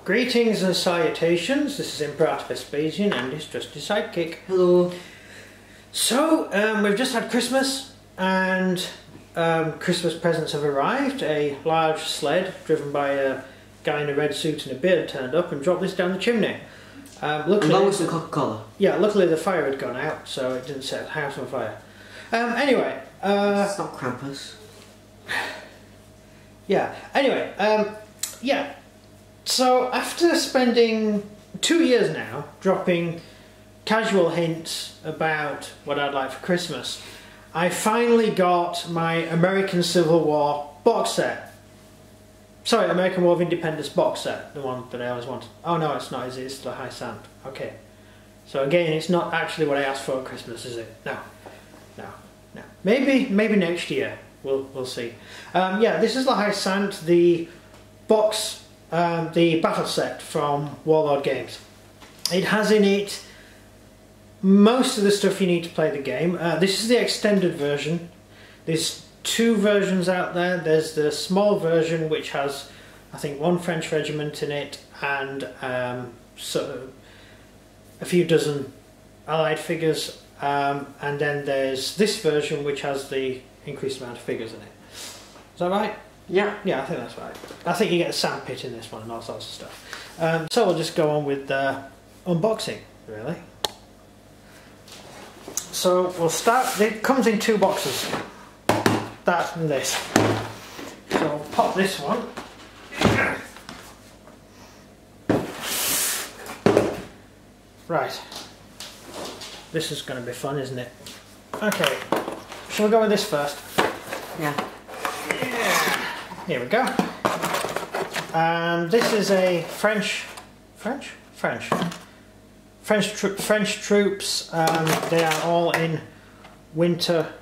Greetings and salutations, this is Imperator Vespasian and his trusty sidekick. Hello. So, we've just had Christmas and Christmas presents have arrived. A large sled driven by a guy in a red suit and a beard turned up and dropped this down the chimney. Luckily, some Coca-Cola. Yeah, luckily the fire had gone out, so it didn't set the house on fire. Anyway. It's not Krampus. Yeah, anyway, yeah. So after spending 2 years now dropping casual hints about what I'd like for Christmas, I finally got my American Civil War box set. Sorry, American War of Independence box set, the one that I always wanted. Oh no, it's not, is it? It's the Haye Sainte. Okay. So again, it's not actually what I asked for at Christmas, is it? No. No. No. Maybe next year. We'll see. Yeah, this is the Haye Sainte, the box, the battle set from Warlord games. It has in it most of the stuff you need to play the game. This is the extended version. There's two versions out there. There's the small version which has, I think, one French regiment in it and so a few dozen Allied figures. And then there's this version which has the increased amount of figures in it. Is that right? Yeah. Yeah, I think that's right. I think you get a sandpit in this one and all sorts of stuff. So we'll just go on with unboxing, really. So we'll start, it comes in two boxes. That and this. So we'll pop this one. Right. This is going to be fun, isn't it? Okay. Shall we go with this first? Yeah. Here we go. And this is a French troops. They are all in winter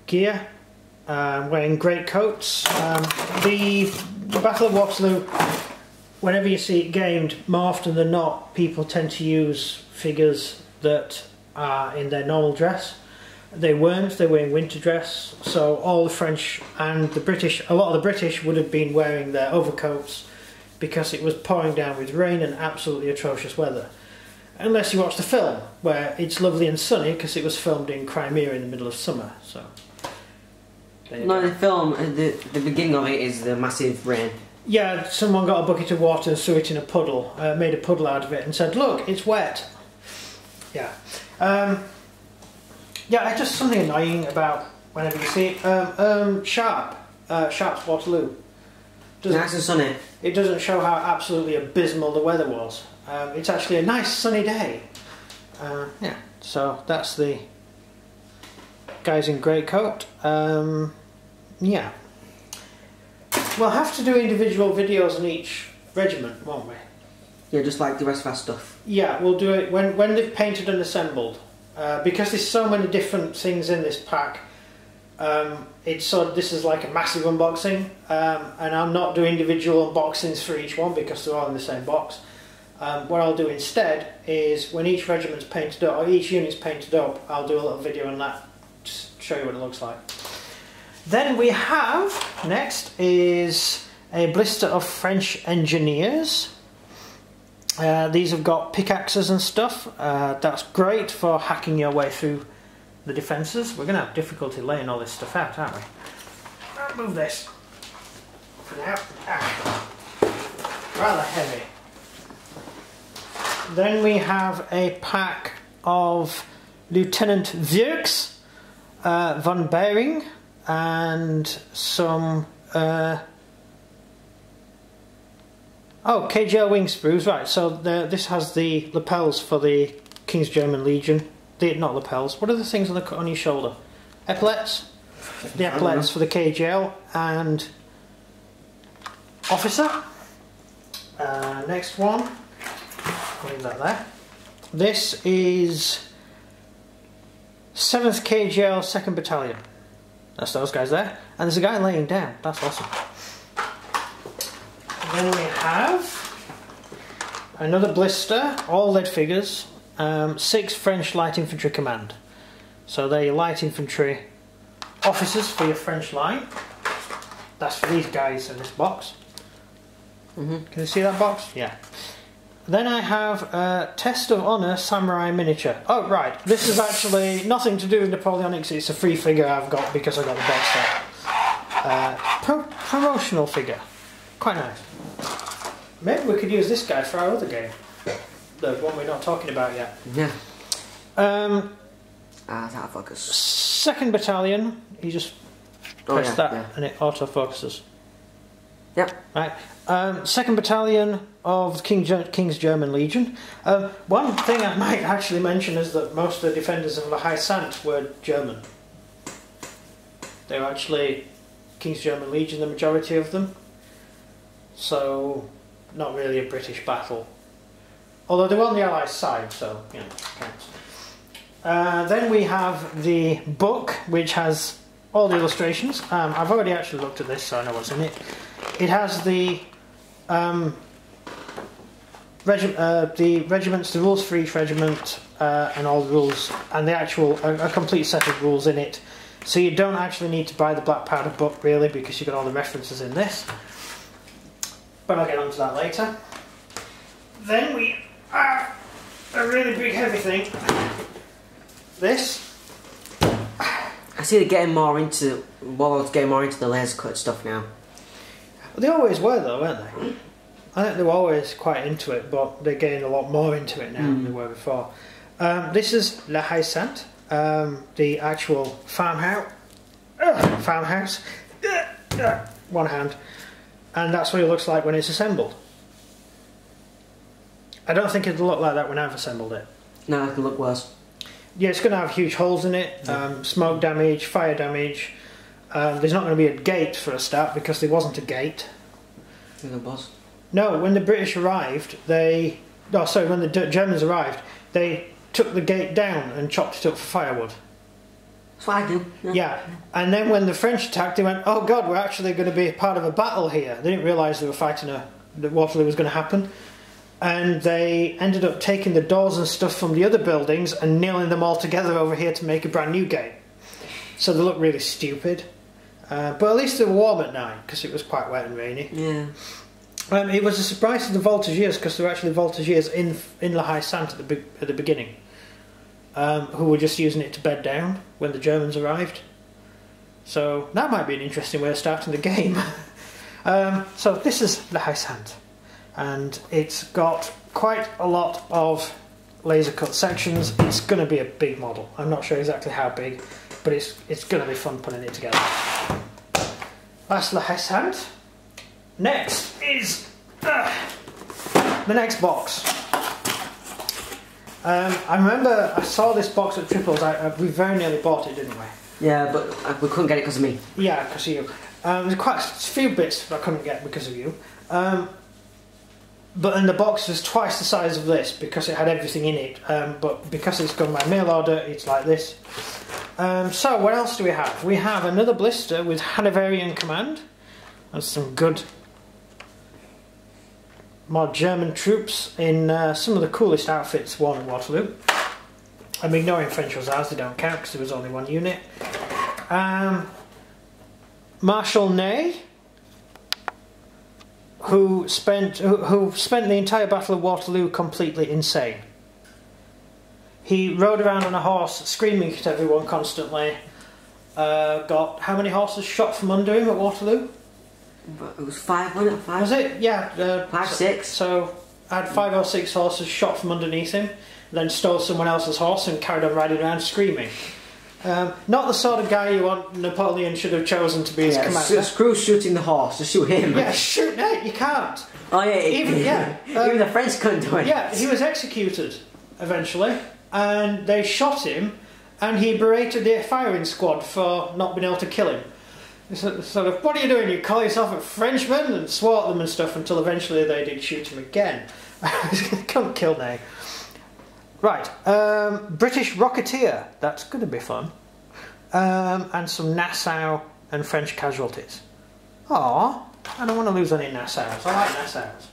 gear, wearing great coats. The Battle of Waterloo, whenever you see it gamed, more often than not, people tend to use figures that are in their normal dress. They weren't, they were in winter dress, so all the French and the British, a lot of the British would have been wearing their overcoats because it was pouring down with rain and absolutely atrocious weather. Unless you watch the film, where it's lovely and sunny because it was filmed in Crimea in the middle of summer. So. No, the film, the beginning of it is the massive rain. Yeah, someone got a bucket of water and threw it in a puddle, made a puddle out of it and said, look, it's wet. Yeah. Yeah, it's just something annoying about whenever you see it. Sharp's Waterloo. Nice and sunny. It doesn't show how absolutely abysmal the weather was. It's actually a nice sunny day. Yeah, so that's the guys in grey coat. Yeah. We'll have to do individual videos on each regiment, won't we? Yeah, just like the rest of our stuff. Yeah, we'll do it when they've painted and assembled. Because there's so many different things in this pack, this is like a massive unboxing, and I'm not doing individual unboxings for each one because they're all in the same box. What I'll do instead is when each regiment's painted up, or each unit's painted up, I'll do a little video on that, just show you what it looks like. Then we have, next, is a blister of French engineers. These have got pickaxes and stuff. That's great for hacking your way through the defences. We're going to have difficulty laying all this stuff out, aren't we? I'll move this for now. Rather heavy. Then we have a pack of Lieutenant Wirks, von Behring, and some KGL wing sprues, right, so this has the lapels for the King's German Legion. Not lapels, what are the things on your shoulder? Epaulets? The epaulets for the KGL and officer. Next one, leave that there. This is 7th KGL 2nd Battalion. That's those guys there. And there's a guy laying down, that's awesome. Then we have another blister, all lead figures, 6 French Light Infantry Command. So they're your light infantry officers for your French line. That's for these guys in this box. Mm-hmm. Can you see that box? Yeah. Then I have Test of Honour Samurai Miniature. Oh, right. This is actually nothing to do with Napoleonics. It's a free figure I've got because I got the box set. Promotional figure. Quite nice. Maybe we could use this guy for our other game. The one we're not talking about yet. Yeah. Out of focus. 2nd Battalion. You just press that and it auto-focuses. Yep. Right. 2nd Battalion of King's German Legion. One thing I might actually mention is that most of the defenders of La Sainte were German. They were actually King's German Legion, the majority of them. So, not really a British battle. Although they were on the Allies' side, so, you know, counts. Then we have the book, which has all the illustrations. I've already actually looked at this, so I know what's in it. It has the regiments, the rules for each regiment, and all the rules, and the actual a complete set of rules in it. So you don't actually need to buy the black powder book really, because you've got all the references in this. But I'll get onto that later. Then we have a really big heavy thing. This. I see they're getting more into Warlord's getting more into the laser cut stuff now. Well, they always were though, weren't they? I think they were always quite into it, but they're getting a lot more into it now than they were before. This is La Haye Sainte, the actual farmhouse. One hand. And that's what it looks like when it's assembled. I don't think it'll look like that when I've assembled it. No, it can look worse. Yeah, it's going to have huge holes in it, smoke damage, fire damage. There's not going to be a gate for a start because there wasn't a gate. There was. No, when the British arrived, when the Germans arrived, they took the gate down and chopped it up for firewood. That's what I do. Yeah, and then when the French attacked, they went, "Oh God, we're actually going to be part of a battle here." They didn't realise they were fighting that Waterloo was going to happen. And they ended up taking the doors and stuff from the other buildings and nailing them all together over here to make a brand new gate. So they look really stupid. But at least they were warm at night because it was quite wet and rainy. Yeah. It was a surprise to the voltigeurs because there were actually voltigeurs in La Haye Sainte at the beginning who were just using it to bed down when the Germans arrived. So that might be an interesting way of starting the game. So this is La Haye Sainte. And it's got quite a lot of laser cut sections. It's going to be a big model. I'm not sure exactly how big, but it's going to be fun putting it together. That's La Haye Sainte. Next is the next box. I remember I saw this box at Triples. We very nearly bought it, didn't we? Yeah, but we couldn't get it because of me. Yeah, because of you. There's quite a few bits I couldn't get because of you. But in the box was twice the size of this because it had everything in it. But because it's gone by mail order, it's like this. So what else do we have? We have another blister with Hanoverian command. And some good more German troops in some of the coolest outfits worn at Waterloo. I'm ignoring French Hussars, they don't count because there was only one unit. Marshal Haye, who spent the entire Battle of Waterloo completely insane. He rode around on a horse, screaming at everyone constantly. Got how many horses shot from under him at Waterloo? It was 5, wasn't it? 5? Was it? Yeah. 5, 6. So I had 5 or 6 horses shot from underneath him, then stole someone else's horse and carried on riding around screaming. Not the sort of guy you want Napoleon should have chosen to be his commander. Screw shooting the horse, just shoot him. Yeah, shoot Nate, you can't. Oh yeah, even the French couldn't do it. Yeah, he was executed eventually, and they shot him, and he berated the firing squad for not being able to kill him. Sort of, what are you doing? You call yourself a Frenchman, and swore at them and stuff until eventually they did shoot him again. Couldn't kill Nate. Right, British Rocketeer, that's going to be fun. And some Nassau and French casualties. Aw, I don't want to lose any Nassaus. I like Nassaus.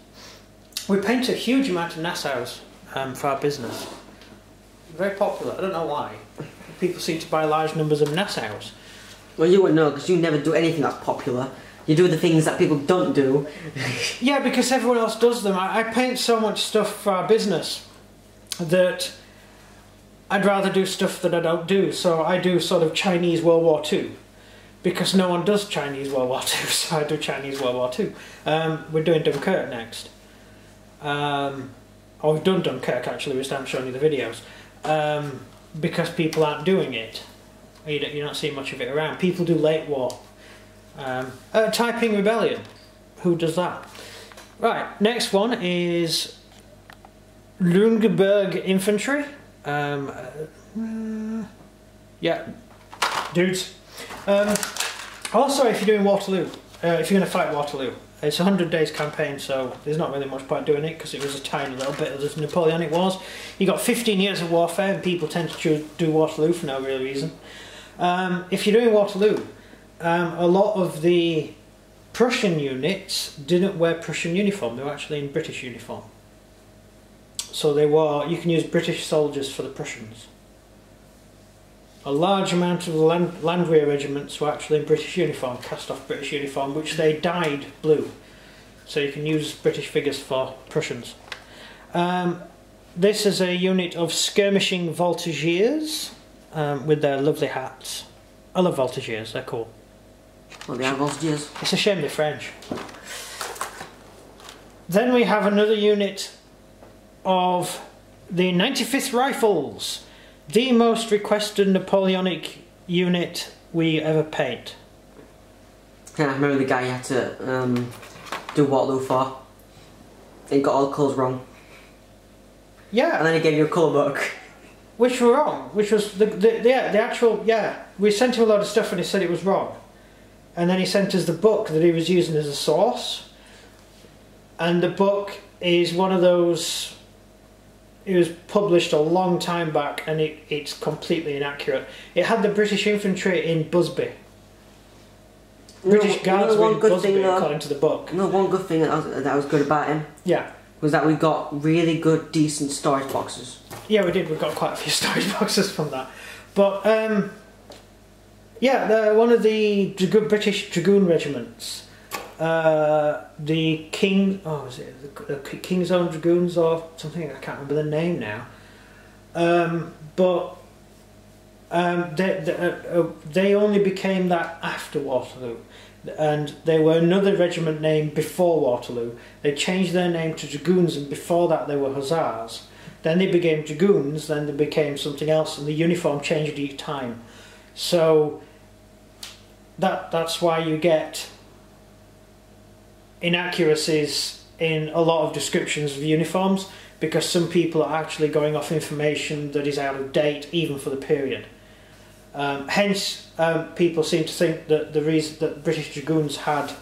We paint a huge amount of Nassaus for our business. Very popular, I don't know why. People seem to buy large numbers of Nassaus. Well, you wouldn't know because you never do anything that's popular. You do the things that people don't do. Yeah, because everyone else does them. I paint so much stuff for our business that I'd rather do stuff that I don't do. So I do sort of Chinese World War II because no one does Chinese World War II, so I do Chinese World War II. We're doing Dunkirk next. Or we've done Dunkirk actually, we just haven't shown you the videos. Because people aren't doing it. You're not seeing much of it around. People do late war. Taiping Rebellion. Who does that? Right, next one is Lindbergh Infantry. Yeah, dudes. Also, if you're doing Waterloo, if you're going to fight Waterloo, it's a 100 days campaign, so there's not really much point doing it because it was a tiny little bit of the Napoleonic Wars. You got 15 years of warfare, and people tend to do Waterloo for no real reason. If you're doing Waterloo, a lot of the Prussian units didn't wear Prussian uniform; they were actually in British uniform. So they were. You can use British soldiers for the Prussians. A large amount of the Landwehr regiments were actually in British uniform, cast off British uniform, which they dyed blue. So you can use British figures for Prussians. This is a unit of skirmishing voltigeurs with their lovely hats. I love voltigeurs, they're cool. Well, they are voltigeurs. It's a shame they're French. Then we have another unit of the 95th Rifles. The most requested Napoleonic unit we ever paint. Yeah, I remember the guy you had to do Waterloo for. He got all the colours wrong. Yeah. And then he gave you a colour book. Which were wrong. Which was the actual, yeah. We sent him a lot of stuff and he said it was wrong. And then he sent us the book that he was using as a source. And the book is one of those... It was published a long time back and it's completely inaccurate. It had the British infantry in Busby. British Guards were in Busby according to the book. No, one good thing that was good about him. Yeah. Was that we got really good, decent storage boxes. Yeah, we did. We got quite a few storage boxes from that. But, yeah, one of the British Dragoon regiments. The King, is it the King's Own Dragoons or something? I can't remember the name now. They only became that after Waterloo, and they were another regiment name before Waterloo. They changed their name to Dragoons, and before that they were Hussars. Then they became Dragoons, then they became something else, and the uniform changed each time. So that's why you get inaccuracies in a lot of descriptions of uniforms, because some people are actually going off information that is out of date even for the period. Hence people seem to think that the reason that British Dragoons had...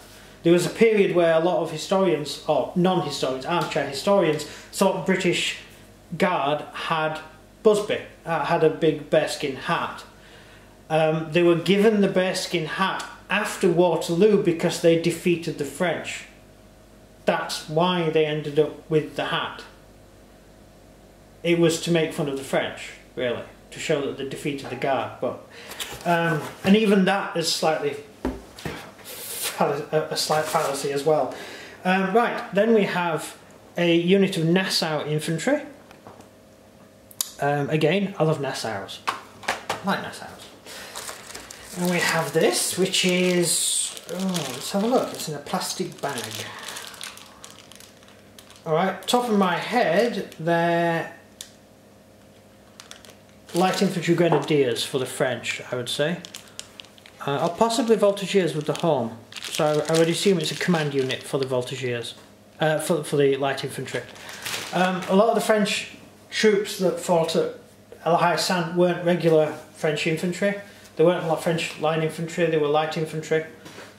There was a period where a lot of historians, or non-historians, armchair historians, thought British Guard had Busby, had a big bearskin hat. They were given the bearskin hat after Waterloo because they defeated the French. That's why they ended up with the hat. It was to make fun of the French, really, to show that they defeated the Guard. But and even that is slightly a slight fallacy as well. Right, then we have a unit of Nassau Infantry. Again, I love Nassaus. I like Nassaus. And we have this, which is... Oh, let's have a look. It's in a plastic bag. Alright, top of my head, they're light infantry grenadiers for the French, I would say. Or possibly voltigeurs with the home. So I would assume it's a command unit for the voltigeurs, for the light infantry. A lot of the French troops that fought at Haye Sainte weren't regular French infantry. They weren't French line infantry, they were light infantry.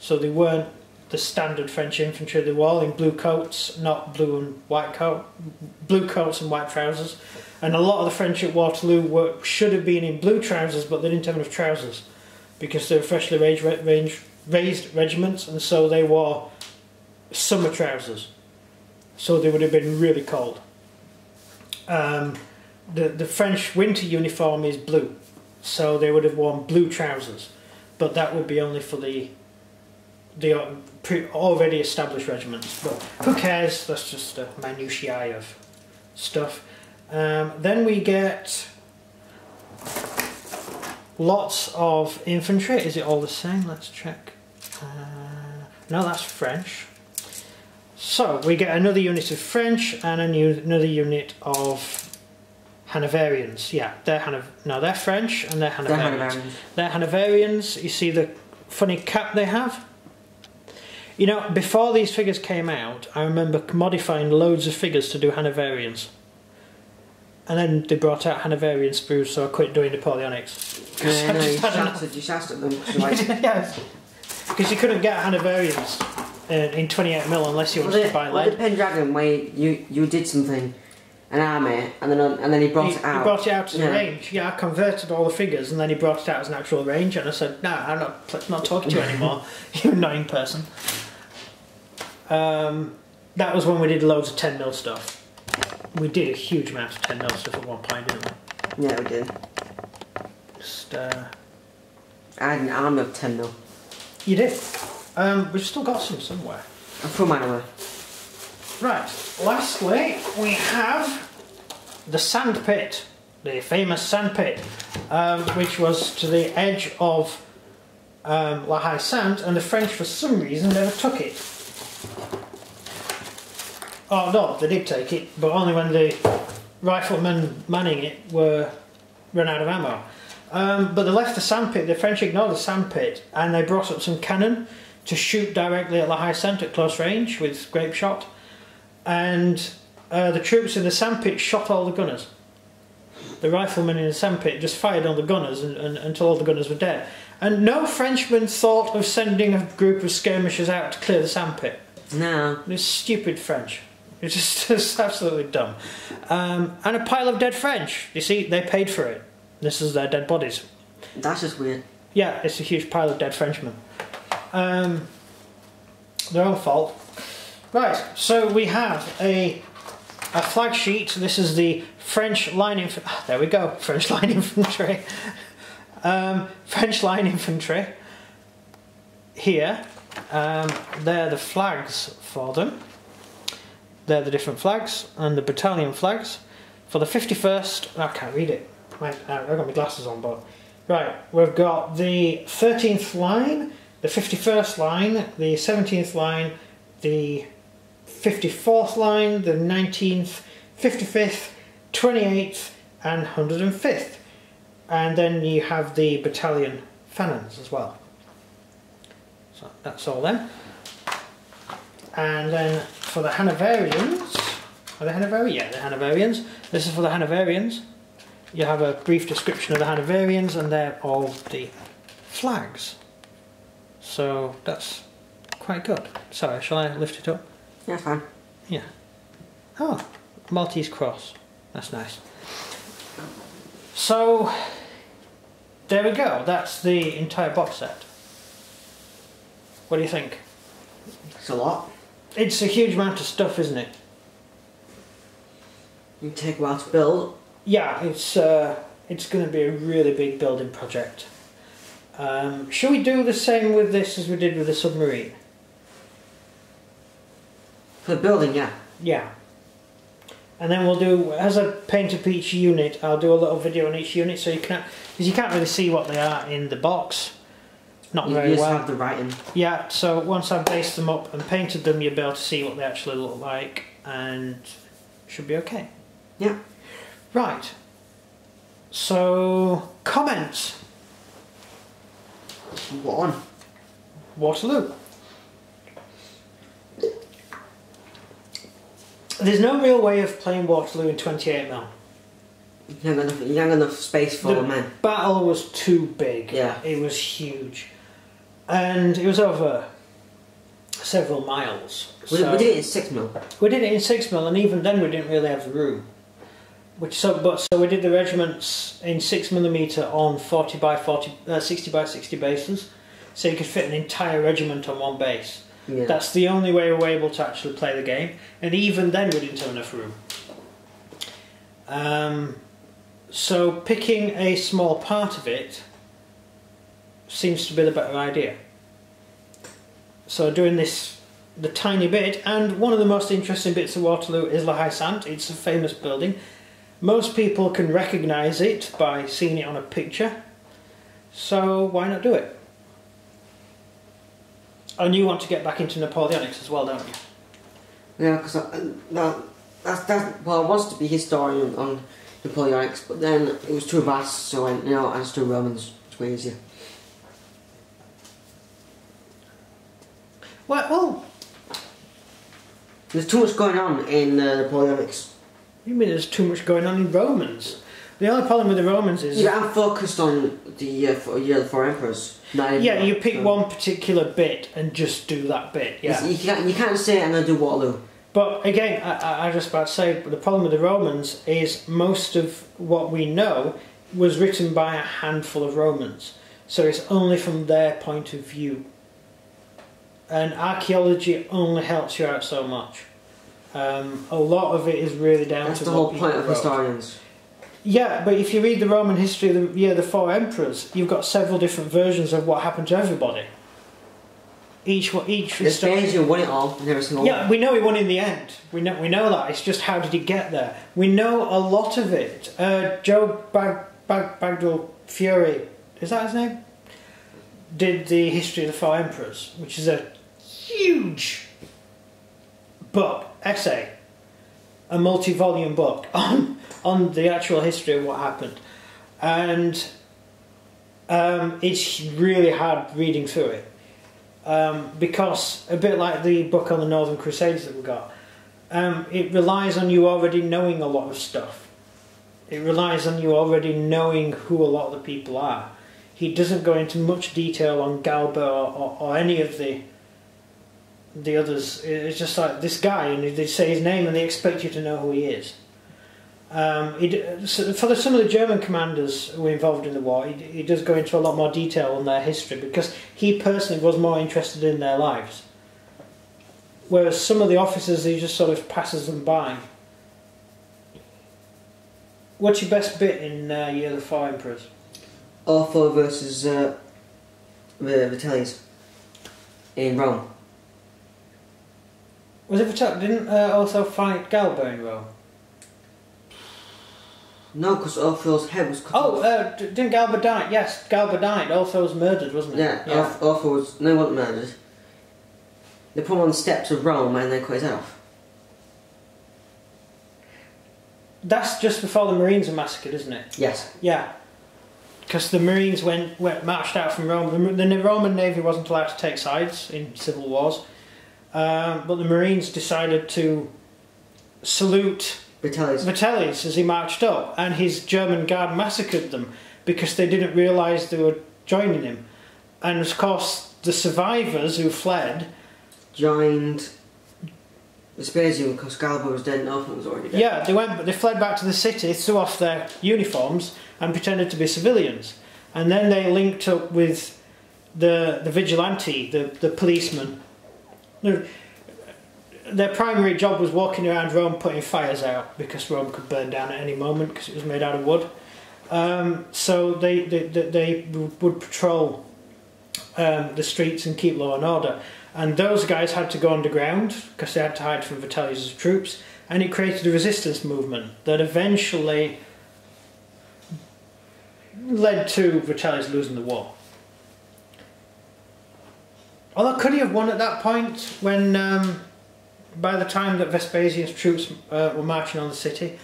So they weren't the standard French infantry. They were all in blue coats, not blue and white coat, blue coats and white trousers. And a lot of the French at Waterloo should have been in blue trousers, but they didn't have enough trousers because they were freshly raised regiments, and so they wore summer trousers. So they would have been really cold. The French winter uniform is blue, so they would have worn blue trousers, but that would be only for the the already established regiments, but who cares? That's just a minutiae of stuff. Then we get lots of infantry. Is it all the same? Let's check. No, that's French. So we get another unit of French and another unit of Hanoverians. Yeah, they're French and they're Hanoverians. They're Hanoverians. You see the funny cap they have? You know, before these figures came out, I remember modifying loads of figures to do Hanoverians. And then they brought out Hanoverian sprues, so I quit doing Napoleonics. You shouted them. Yes. Because you couldn't get Hanoverians in 28mm unless you wanted to buy lead. The Pendragon, where you did something, an army, and then he brought it out. He brought it out as a range. Yeah, I converted all the figures, and then he brought it out as an actual range, and I said, no, I'm not talking to you anymore, you annoying person. That was when we did loads of 10mm stuff. We did a huge amount of 10mm stuff at one point, didn't we? Yeah, we did. Just, I had an army of 10mm. You did? We've still got some somewhere. I threw mine away. Right, lastly, we have the sand pit, the famous sand pit, which was to the edge of La Haye Sainte, and the French, for some reason, never took it. Oh no, they did take it, but only when the riflemen manning it were run out of ammo. But they left the sand pit. The French ignored the sand pit, and they brought up some cannon to shoot directly at La Haye Sainte at close range with grape shot. And the troops in the sand pit shot all the gunners. The riflemen in the sand pit just fired on the gunners until all the gunners were dead. And no Frenchman thought of sending a group of skirmishers out to clear the sand pit. No. They're stupid French. It's just absolutely dumb. And a pile of dead French. You see, they paid for it. This is their dead bodies. That's just weird. Yeah, it's a huge pile of dead Frenchmen. Their own fault. Right, so we have a flag sheet. This is the French line infantry. There we go, French line infantry. French line infantry. Here, they're the flags for them. They're the different flags and the battalion flags. For the 51st, I can't read it. I've got my glasses on, but right, we've got the 13th line, the 51st line, the 17th line, the 54th line, the 19th, 55th, 28th, and 105th. And then you have the battalion fanons as well. So that's all them. And then for the Hanoverians, are they Hanoverians? Yeah, they're Hanoverians. This is for the Hanoverians. You have a brief description of the Hanoverians, and they're all the flags. So that's quite good. Sorry, shall I lift it up? Yeah, fine. Yeah. Oh, Maltese cross. That's nice. So there we go. That's the entire box set. What do you think? It's a lot. It's a huge amount of stuff, isn't it? You take a while to build. Yeah, it's going to be a really big building project. Shall we do the same with this as we did with the submarine? For the building, yeah. Yeah. And then we'll do, as I paint up each unit, I'll do a little video on each unit, so you can't, because you can't really see what they are in the box. Not very well. You just have the writing. Yeah, so once I've based them up and painted them, you'll be able to see what they actually look like, and should be okay. Yeah. Right. So, comments. One. Waterloo. There's no real way of playing Waterloo in 28mm. You haven't got enough space for men. The battle was too big. Yeah. It was huge. And it was over several miles. We did it in 6mm. We did it in 6mm, and even then we didn't really have the room. So we did the regiments in 6mm on 60 by 60 bases, so you could fit an entire regiment on one base. Yeah. That's the only way we were able to actually play the game, and even then we didn't have enough room. So picking a small part of it seems to be the better idea. So doing this, the tiny bit, and one of the most interesting bits of Waterloo is La Haye Sainte. It's a famous building. Most people can recognise it by seeing it on a picture. So why not do it? And you want to get back into Napoleonics as well, don't you? Yeah, because well, I wanted to be historian on Napoleonics, but then it was too vast, so I went, I just do Romans. It's way easier. Well, there's too much going on in Napoleonics. You mean there's too much going on in Romans? The only problem with the Romans is... Yeah, I'm focused on the four emperors. Yeah, you pick one particular bit and just do that bit, yeah. You can't say I'm going to do Waterloo. But again, I was just about to say, the problem with the Romans is most of what we know was written by a handful of Romans. So it's only from their point of view. And archaeology only helps you out so much. A lot of it is really down That's to the what whole people point of wrote. historians. Yeah, but if you read the Roman history of the four emperors, you've got several different versions of what happened to everybody. Each Vespasian won it all in every single one. Yeah, we know he won in the end. We know that. It's just how did he get there? We know a lot of it. Joe Bagdell Fury, is that his name? Did the history of the four emperors, which is a huge book, essay, a multi-volume book on the actual history of what happened, and it's really hard reading through it because a bit like the book on the Northern Crusades that we got, it relies on you already knowing a lot of stuff. It relies on you already knowing who a lot of the people are. He doesn't go into much detail on Galba or any of the others. It's just like this guy, and they say his name and they expect you to know who he is. For some of the German commanders who were involved in the war, he does go into a lot more detail on their history because he personally was more interested in their lives. Whereas some of the officers, he just sort of passes them by. What's your best bit in Year of the Four Emperors? Otho versus Vitellius in Rome. Was it Vitellius? Didn't Otho fight Galba in Rome? No, because Otho's head was cut off. Didn't Galba die? Yes, Galba died. Otho was murdered, wasn't he? Yeah. Otho was... No, he wasn't murdered. They put him on the steps of Rome and they cut his head off. That's just before the Marines were massacred, isn't it? Yes. Yeah. Because the Marines marched out from Rome. The Roman Navy wasn't allowed to take sides in civil wars. But the Marines decided to salute Vitellius as he marched up, and his German guard massacred them because they didn't realise they were joining him. And of course, the survivors who fled joined Vespasian because Galba was dead and Otho was already dead. Yeah, they fled back to the city, threw off their uniforms, and pretended to be civilians. And then they linked up with the vigilante, the policeman. Their primary job was walking around Rome putting fires out because Rome could burn down at any moment because it was made out of wood. So they would patrol the streets and keep law and order. And those guys had to go underground because they had to hide from Vitellius' troops, and it created a resistance movement that eventually led to Vitellius losing the war. Although could he have won at that point when, by the time that Vespasian's troops were marching on the city?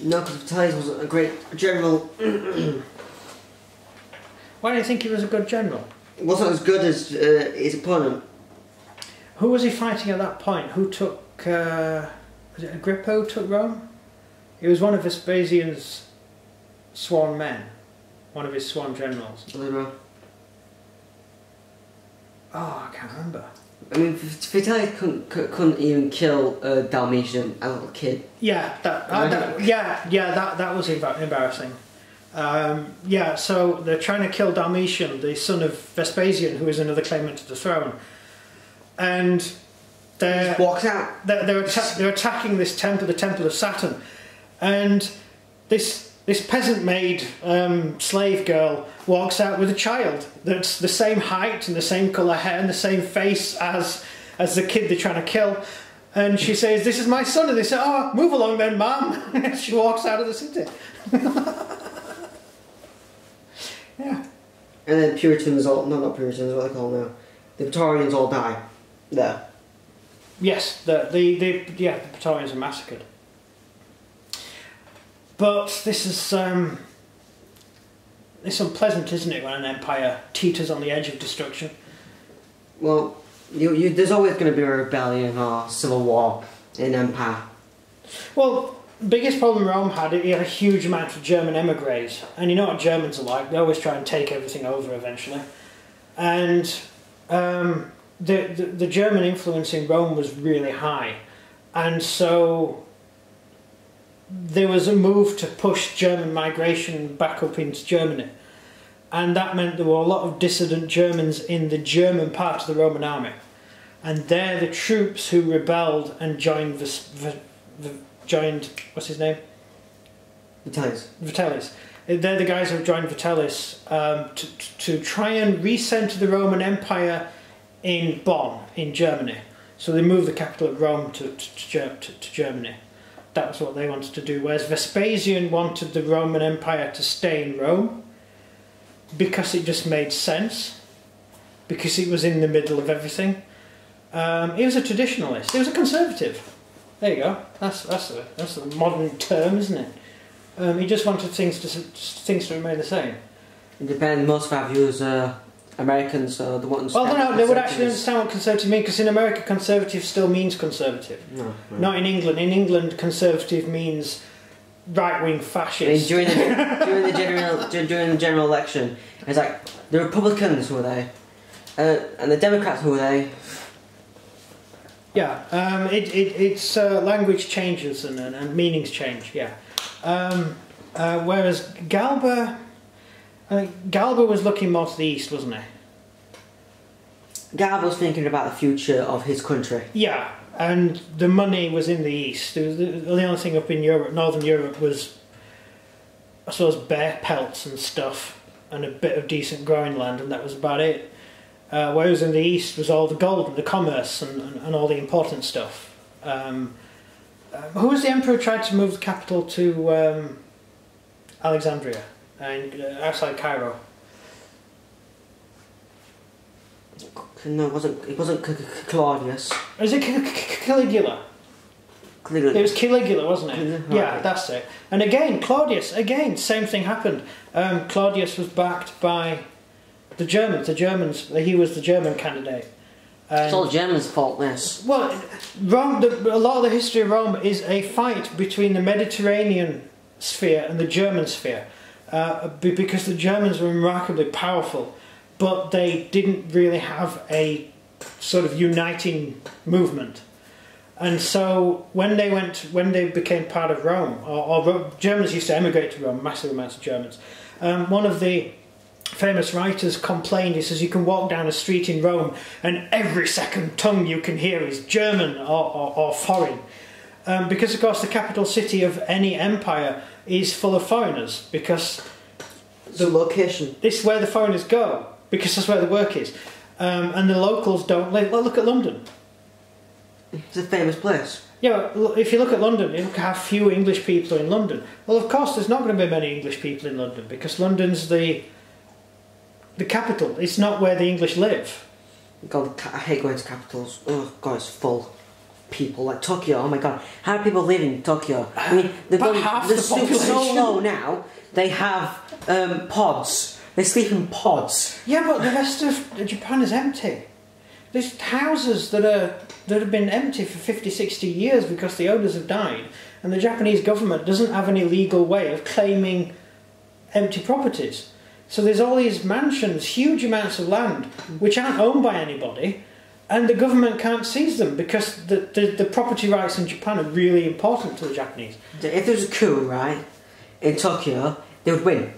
No, because Vitellius wasn't a great general. Why do you think he was a good general? He wasn't as good as his opponent. Who was he fighting at that point? Who took... was it Agrippa who took Rome? He was one of Vespasian's sworn men. One of his sworn generals. I don't know. Oh, I can't remember. I mean, Vitellius couldn't even kill Dalmatian, a little kid. Yeah, that was embarrassing. Yeah, so they're trying to kill Dalmatian, the son of Vespasian, who is another claimant to the throne. And they're attacking this temple, the Temple of Saturn. And this this peasant-maid slave girl walks out with a child that's the same height and the same colour hair and the same face as the kid they're trying to kill. And she says, "This is my son." And they say, "Oh, move along then, ma'am." She walks out of the city. Yeah. And then Puritans, not Puritans, what they call them now. The Victorians all die there. Yes, the Praetorians are massacred. But this is it's unpleasant, isn't it, when an empire teeters on the edge of destruction? Well, there's always going to be a rebellion or civil war in an empire. Well, the biggest problem Rome had, it had a huge amount of German emigres, and you know what Germans are like, they always try and take everything over eventually. And the German influence in Rome was really high, and so there was a move to push German migration back up into Germany, and that meant there were a lot of dissident Germans in the German part of the Roman army, and they're the troops who rebelled and joined what's his name? Vitellius. They're the guys who joined Vitellius to try and recenter the Roman Empire in Bonn, in Germany. So they moved the capital of Rome to Germany. That was what they wanted to do. Whereas Vespasian wanted the Roman Empire to stay in Rome because it just made sense, because it was in the middle of everything. He was a traditionalist. He was a conservative. There you go. That's a modern term, isn't it? He just wanted things to remain the same. It depends. Most of our viewers are Americans, so they wouldn't. Well, no, they would actually understand what conservative means, because in America, conservative still means conservative. No. Not in England. In England, conservative means right-wing fascist. I mean, during the general election, it's like the Republicans, who are they, and the Democrats, who are they. Yeah, it's language changes and meanings change. Yeah, whereas Galba was looking more to the east, wasn't he? Galba was thinking about the future of his country. Yeah, and the money was in the east. It was the only thing up in Europe, Northern Europe, was, I suppose, bear pelts and stuff, and a bit of decent growing land, and that was about it. Whereas in the east was all the gold and the commerce and all the important stuff. Who was the emperor who tried to move the capital to Alexandria, outside Cairo? No, it wasn't Claudius. Is it Caligula? Caligula. It was Caligula, wasn't it? Right. Yeah, that's it. And again, Claudius, same thing happened. Claudius was backed by the Germans. He was the German candidate. It's all Germans' fault, this. Well, Rome, a lot of the history of Rome is a fight between the Mediterranean sphere and the German sphere. Because the Germans were remarkably powerful, but they didn't really have a sort of uniting movement. And so when they became part of Rome, or Germans used to emigrate to Rome, massive amounts of Germans. One of the famous writers complained, he says, you can walk down a street in Rome and every second tongue you can hear is German or foreign. Because of course the capital city of any empire is full of foreigners, because the location. This is where the foreigners go, because that's where the work is. And the locals don't live. Well, look at London. It's a famous place. Yeah, if you look at London, you look at how few English people are in London. Well, of course there's not going to be many English people in London, because London's the capital. It's not where the English live. God, I hate going to capitals. Oh God, it's full. People like Tokyo. Oh my God, how do people live in Tokyo? I mean, they're so low now. They have pods. They sleep in pods. Yeah, but the rest of Japan is empty. There's houses that have been empty for 50, 60 years because the owners have died, and the Japanese government doesn't have any legal way of claiming empty properties. So there's all these mansions, huge amounts of land, which aren't owned by anybody, and the government can't seize them because the property rights in Japan are really important to the Japanese. If there was a coup, right, in Tokyo, they would win.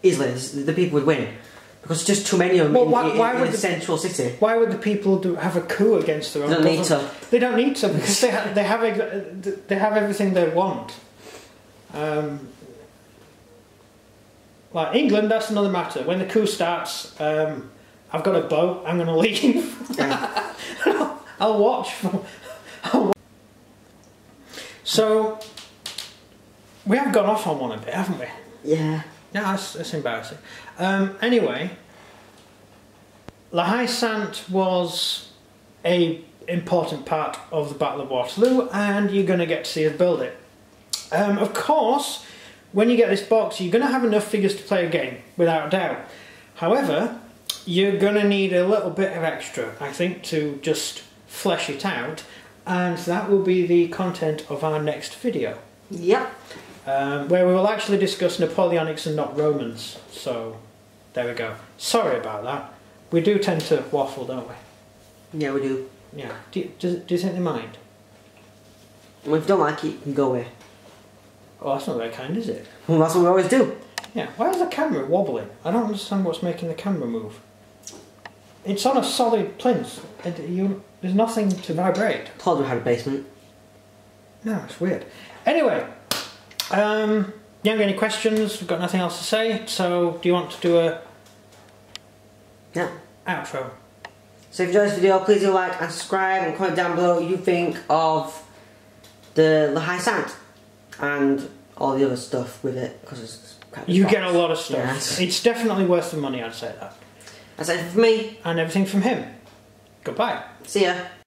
Easily, the people would win. Because there's just too many of them in the central city. Why would the people have a coup against their own government? They don't need to. They don't need to, because they have everything they want. Like England, that's another matter. When the coup starts, I've got a boat. I'm going to leave. Yeah. I'll watch. So we have gone off on one a bit, haven't we? Yeah. Yeah, that's embarrassing. Anyway, La Sainte was a important part of the Battle of Waterloo, and you're going to get to see us build it. Of course, when you get this box, you're going to have enough figures to play a game, without a doubt. However, you're going to need a little bit of extra, I think, to just flesh it out, and that will be the content of our next video. Yep. Where we will actually discuss Napoleonics and not Romans. So, there we go. Sorry about that. We do tend to waffle, don't we? Yeah, we do. Yeah. Do you think they mind? Well, if you don't like it, you can go away. Oh, that's not very kind, is it? Well, that's what we always do. Yeah. Why is the camera wobbling? I don't understand what's making the camera move. It's on a solid plinth. There's nothing to vibrate. Told we had a basement. No, it's weird. Anyway, you haven't got any questions? We've got nothing else to say. So, do you want to do a outro? So if you enjoyed this video, please do like and subscribe and comment down below what you think of the La Sainte and all the other stuff with it, because it's kind of You get a lot of stuff. Yeah. It's definitely worth the money, I'd say that. That's it for me. And everything from him. Goodbye. See ya.